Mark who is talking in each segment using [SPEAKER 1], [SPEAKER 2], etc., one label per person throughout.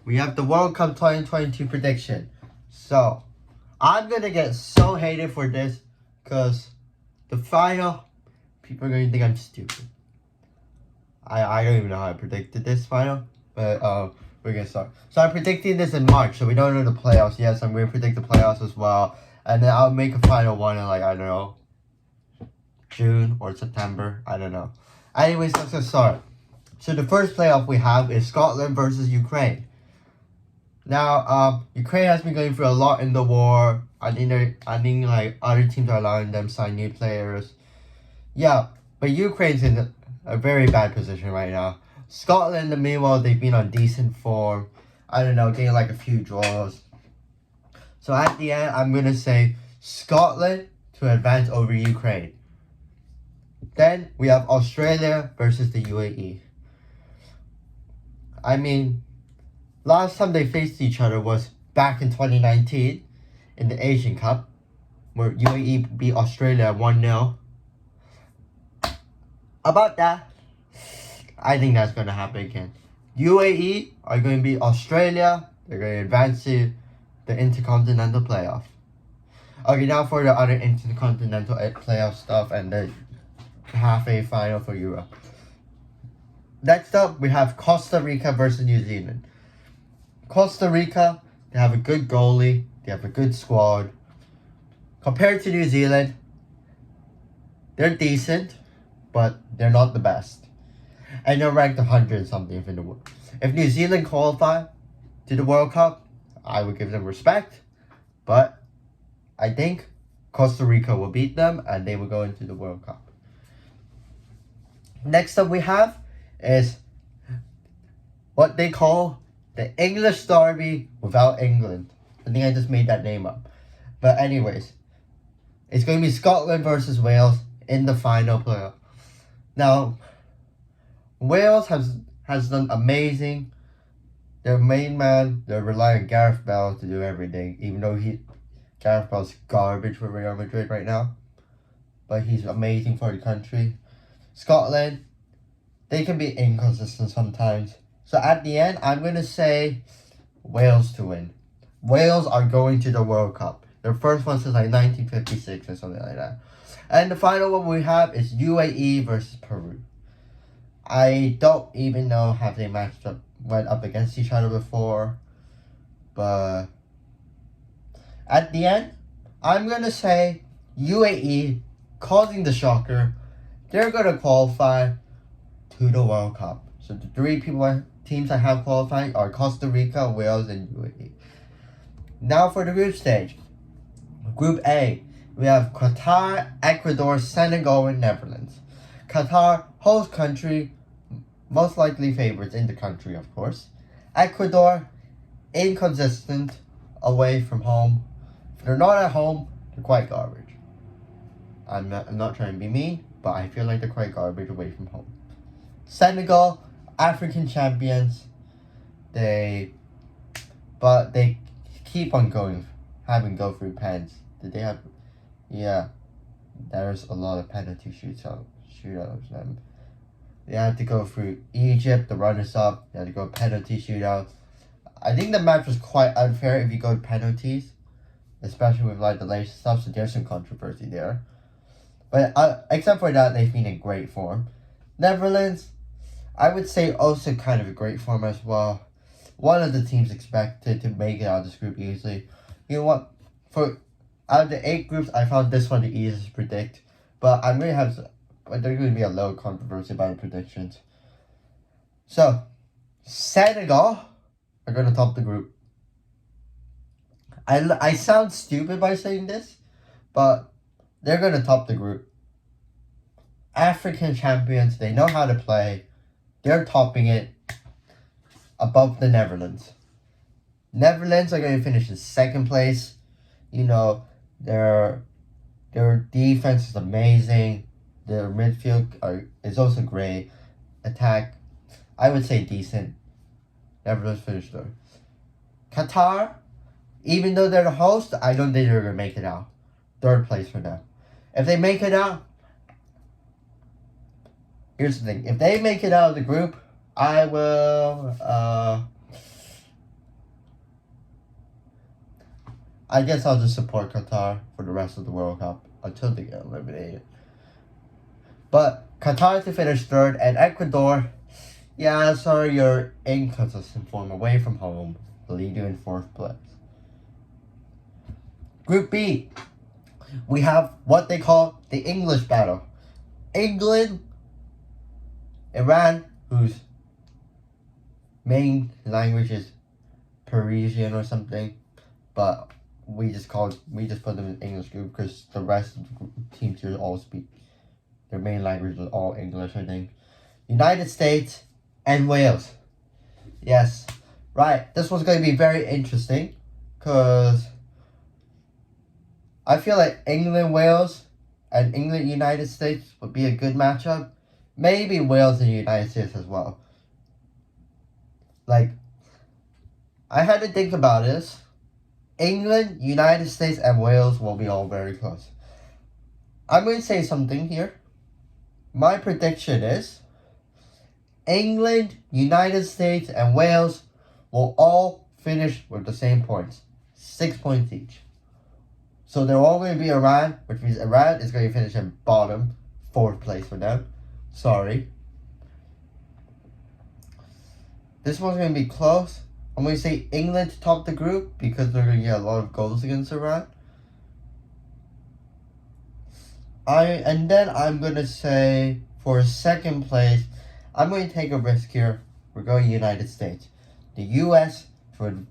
[SPEAKER 1] we have the World Cup 2022 prediction. So, I'm gonna get so hated for this because the final, people are gonna think I'm stupid. I don't even know how I predicted this final, but we're gonna start. So I'm predicting this in March, so we don't know the playoffs yet. So I'm gonna predict the playoffs as well, and then I'll make a final one in, like, I don't know, June or September. I don't know. Anyways, let's get started. So the first playoff we have is Scotland versus Ukraine. Now, Ukraine has been going through a lot in the war. I think like other teams are allowing them sign new players. Yeah, but Ukraine's in a very bad position right now. Scotland, meanwhile, they've been on decent form. I don't know, getting like a few draws. So at the end, I'm gonna say Scotland to advance over Ukraine. Then we have Australia versus the UAE. I mean, last time they faced each other was back in 2019 in the Asian Cup, where UAE beat Australia 1-0. About that, I think that's going to happen again. UAE are going to beat Australia. They're going to advance to the Intercontinental Playoff. Okay, now for the other Intercontinental Playoff stuff and the halfway final for Europe. Next up, we have Costa Rica versus New Zealand. Costa Rica, they have a good goalie. They have a good squad. Compared to New Zealand, they're decent, but they're not the best. And they're ranked 100 something in the world. If New Zealand qualify to the World Cup, I would give them respect. But I think Costa Rica will beat them and they will go into the World Cup. Next up we have is what they call the English Derby without England. I think I just made that name up. But anyways, it's going to be Scotland versus Wales in the final playoff. Now, Wales has done amazing. Their main man, they're relying on Gareth Bale to do everything, even though Gareth Bale's garbage for Real Madrid right now. But he's amazing for the country. Scotland, they can be inconsistent sometimes. So at the end, I'm going to say Wales to win. Wales are going to the World Cup. Their first one since like 1956 or something like that. And the final one we have is UAE versus Peru. I don't even know have they went up against each other before. But at the end, I'm going to say UAE, causing the shocker, they're going to qualify to the World Cup. So the three teams I have qualifying are Costa Rica, Wales, and UAE. Now for the group stage. Group A, we have Qatar, Ecuador, Senegal, and Netherlands. Qatar, host country, most likely favorites in the country, of course. Ecuador, inconsistent, away from home. If they're not at home, they're quite garbage. I'm not trying to be mean, but I feel like they're quite garbage away from home. Senegal, African champions, they keep on having go through pens. Did they have? Yeah, there's a lot of penalty shootouts. They had to go through Egypt, the runners-up. They had to go penalty shootout. I think the match was quite unfair if you go to penalties, especially with like the latest stuff. So there's some controversy there. But except for that, they've been in great form. Netherlands, I would say also kind of a great form as well. One of the teams expected to make it out of this group easily. You know what? Out of the 8 groups, I found this one the easiest to predict. But there's going to be a little controversy about the predictions. So, Senegal are going to top the group. I sound stupid by saying this, but they're going to top the group. African champions, they know how to play. They're topping it above the Netherlands. Netherlands are going to finish in second place. You know, their defense is amazing. Their midfield is also great. Attack, I would say decent. Netherlands finished third. Qatar, even though they're the host, I don't think they're going to make it out. Third place for them. If they make it out, here's the thing. If they make it out of the group, I will I guess I'll just support Qatar for the rest of the World Cup until they get eliminated. But Qatar to finish third, and Ecuador, yeah, sorry, you're inconsistent form away from home. The lead you in fourth place. Group B, we have what they call the English battle. England, Iran, whose main language is Parisian or something, but we just put them in English group because the rest of the teams here all speak their main language is all English, I think. United States and Wales. Yes, right. This one's going to be very interesting because I feel like England, Wales, and England, United States would be a good matchup. Maybe Wales and United States as well. Like, I had to think about this. England, United States, and Wales will be all very close. I'm going to say something here. My prediction is England, United States, and Wales will all finish with the same points. 6 points each. So they're all going to be Iran, which means Iran is going to finish in bottom, 4th place for them. Sorry. This one's going to be close. I'm going to say England to top the group because they're going to get a lot of goals against Iran. And then I'm going to say for second place, I'm going to take a risk here. We're going United States. The US to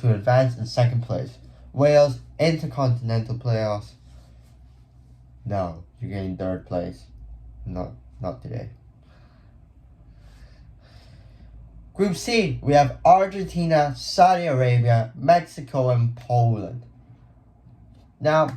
[SPEAKER 1] advance in second place. Wales, intercontinental playoffs. No, you're getting third place. No, not today. Group C, we have Argentina, Saudi Arabia, Mexico, and Poland. Now,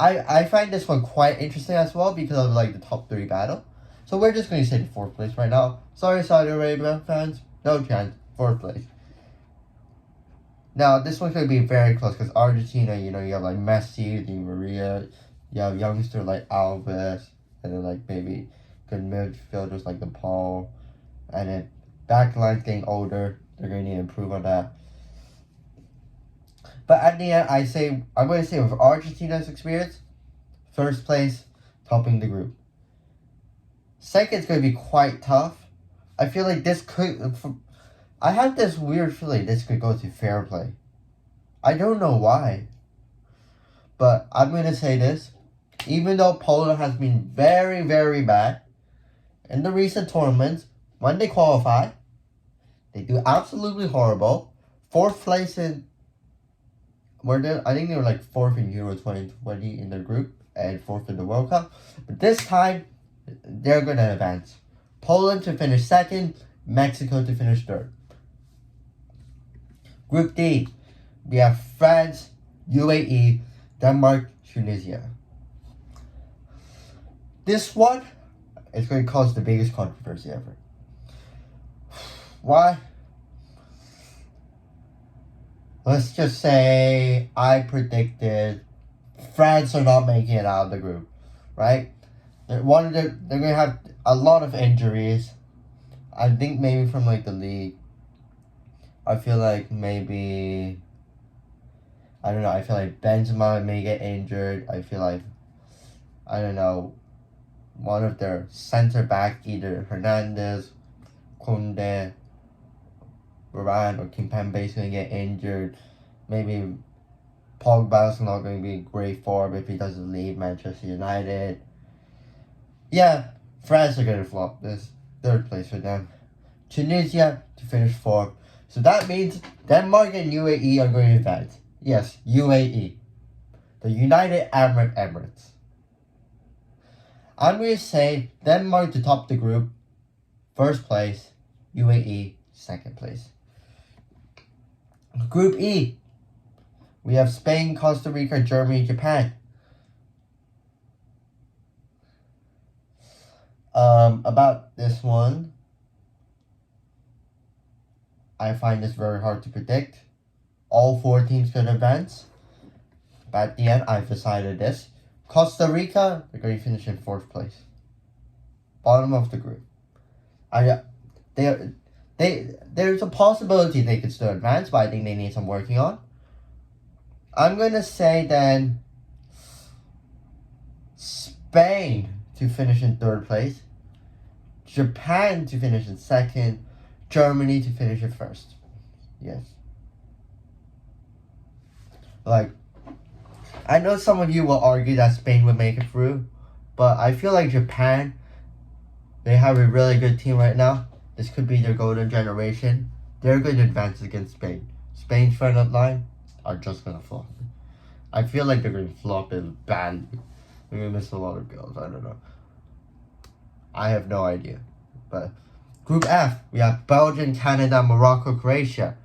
[SPEAKER 1] I find this one quite interesting as well because of like the top 3 battle. So we're just going to say the 4th place right now. Sorry, Saudi Arabia fans. No chance. 4th place. Now, this one's going to be very close because Argentina, you have like Messi, Di Maria, you have youngster like Alves, and then like maybe good midfielders like DePaul, and then backline's getting older. They're going to need to improve on that. But at the end, I'm going to say with Argentina's experience, 1st place, topping the group. Second's going to be quite tough. I feel like this could... I have this weird feeling this could go to fair play. I don't know why. But I'm going to say this. Even though Poland has been very, very bad in the recent tournaments, when they qualify, they do absolutely horrible. 4th place in... I think they were like 4th in Euro 2020 in their group and 4th in the World Cup. But this time, they're going to advance. Poland to finish 2nd, Mexico to finish 3rd. Group D, we have France, UAE, Denmark, Tunisia. This one is going to cause the biggest controversy ever. Why? Let's just say I predicted France are not making it out of the group, right? They're going to have a lot of injuries. I think maybe from like the league. I feel like maybe, I don't know, I feel like Benzema may get injured. I feel like, I don't know, one of their center back, either Hernandez, Koundé, Varane, or Kimpembe is going to get injured. Maybe Pogba's not going to be in great form if he doesn't leave Manchester United. Yeah, France are going to flop this. 3rd place for them. Tunisia to finish 4th. So that means Denmark and UAE are going to advance. Yes, UAE. The United Arab Emirates. I'm going to say Denmark to top the group. 1st place. UAE 2nd place. Group E. We have Spain, Costa Rica, Germany, Japan. About this one, I find this very hard to predict. All 4 teams could advance. But at the end, I've decided this. Costa Rica, they're going to finish in 4th place. Bottom of the group. There's a possibility they could still advance, but I think they need some working on. I'm going to say then Spain to finish in third place, Japan to finish in second, Germany to finish in first. Yes. Like, I know some of you will argue that Spain would make it through, but I feel like Japan, they have a really good team right now. This could be their golden generation. They're going to advance against Spain. Spain's front line are just going to flop. I feel like they're going to flop it badly. They're going to miss a lot of goals. I don't know. I have no idea. But Group F, we have Belgium, Canada, Morocco, Croatia.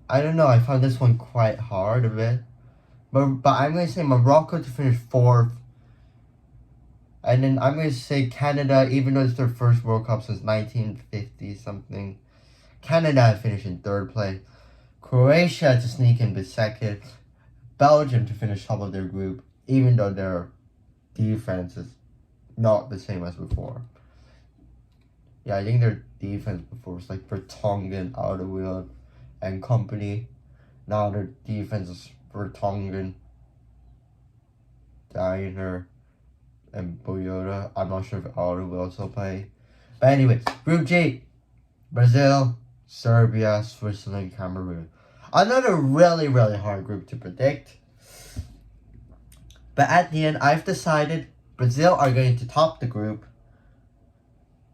[SPEAKER 1] I don't know. I found this one quite hard a bit. But I'm going to say Morocco to finish 4th. And then I'm going to say Canada, even though it's their first World Cup since 1950 something. Canada to finish in 3rd place. Croatia to sneak in 2nd. Belgium to finish top of their group, even though their defense is not the same as before. Yeah, I think their defense before was like Vertonghen, Alderweireld, and company. Now their defense is Vertonghen, Diner, and Boyota. I'm not sure if Alderweireld will also play. But anyways, Group G, Brazil, Serbia, Switzerland, Cameroon. Another really, really hard group to predict. But at the end, I've decided Brazil are going to top the group,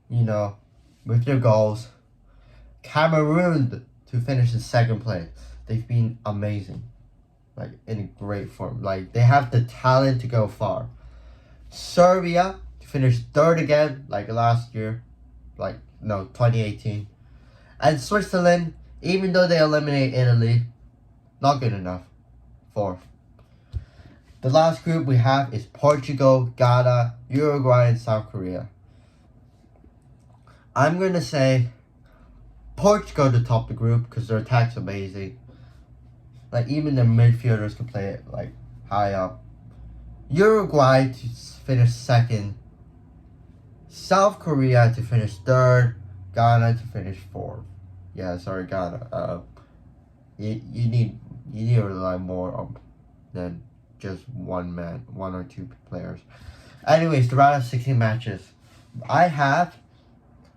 [SPEAKER 1] you know, with their goals. Cameroon to finish in 2nd place. They've been amazing. Like, in great form. Like, they have the talent to go far. Serbia to finish 3rd again, like last year. 2018. And Switzerland, even though they eliminate Italy, not good enough. 4th. The last group we have is Portugal, Ghana, Uruguay, and South Korea. I'm going to say Portugal to top the group because their attack's amazing. Like, even the midfielders can play it, like, high up. Uruguay to finish 2nd. South Korea to finish 3rd. Ghana to finish 4th. Yeah, sorry, Ghana. You need to rely more on than just one or two players. Anyways, the round of 16 matches. I have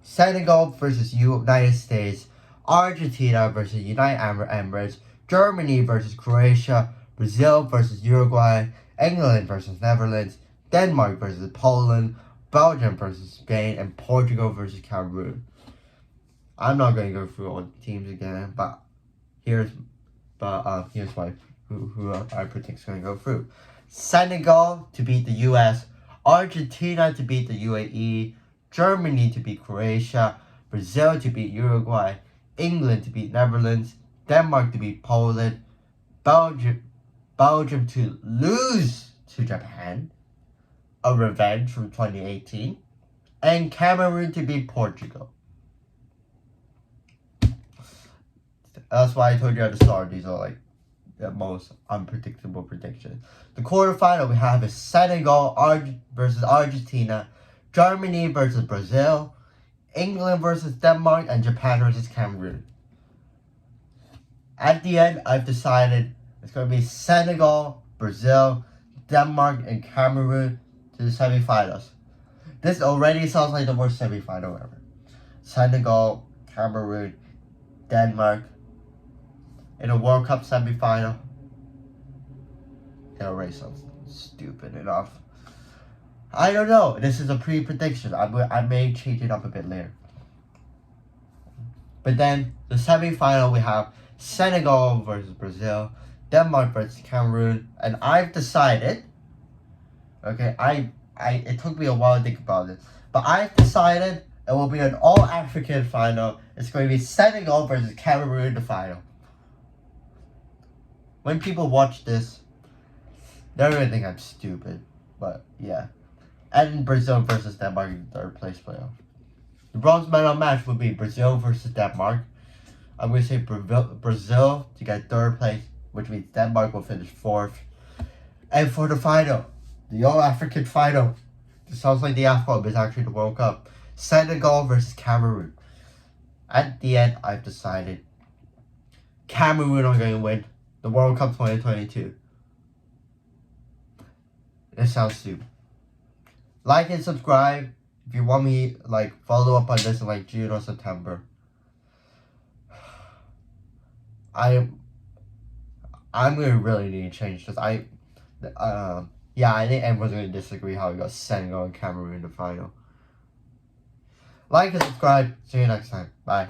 [SPEAKER 1] Senegal versus United States, Argentina versus United Arab Emirates, Germany versus Croatia, Brazil versus Uruguay, England versus Netherlands, Denmark versus Poland, Belgium versus Spain, and Portugal versus Cameroon. I'm not going to go through all the teams again, but here's who I predict is going to go through. Senegal to beat the US, Argentina to beat the UAE, Germany to beat Croatia, Brazil to beat Uruguay, England to beat Netherlands, Denmark to beat Poland, Belgium to lose to Japan, a revenge from 2018, and Cameroon to beat Portugal. That's why I told you at the start, these are like the most unpredictable predictions. The quarterfinal we have is Senegal versus Argentina, Germany versus Brazil, England versus Denmark, and Japan versus Cameroon. At the end, I've decided it's going to be Senegal, Brazil, Denmark, and Cameroon to the semifinals. This already sounds like the worst semifinal ever. Senegal, Cameroon, Denmark in a World Cup semifinal. It already sounds stupid enough. I don't know. This is a pre-prediction. I may change it up a bit later. But then the semifinal we have Senegal versus Brazil, Denmark versus Cameroon, and I've decided. Okay, it took me a while to think about it, but I've decided it will be an all-African final. It's going to be Senegal versus Cameroon in the final. When people watch this, they're going to think I'm stupid, but yeah. And Brazil versus Denmark in the 3rd place playoff. The bronze medal match would be Brazil versus Denmark. I'm going to say Brazil to get 3rd place, which means Denmark will finish 4th. And for the final, the all-African final, it sounds like the AFCON, but it's actually the World Cup. Senegal versus Cameroon. At the end, I've decided Cameroon are going to win the World Cup 2022. It sounds stupid. Like and subscribe if you want me like follow up on this in like June or September. I'm gonna really need to change this. I think everyone's gonna disagree how we got Senegal and Cameroon in the final. Like and subscribe. See you next time. Bye.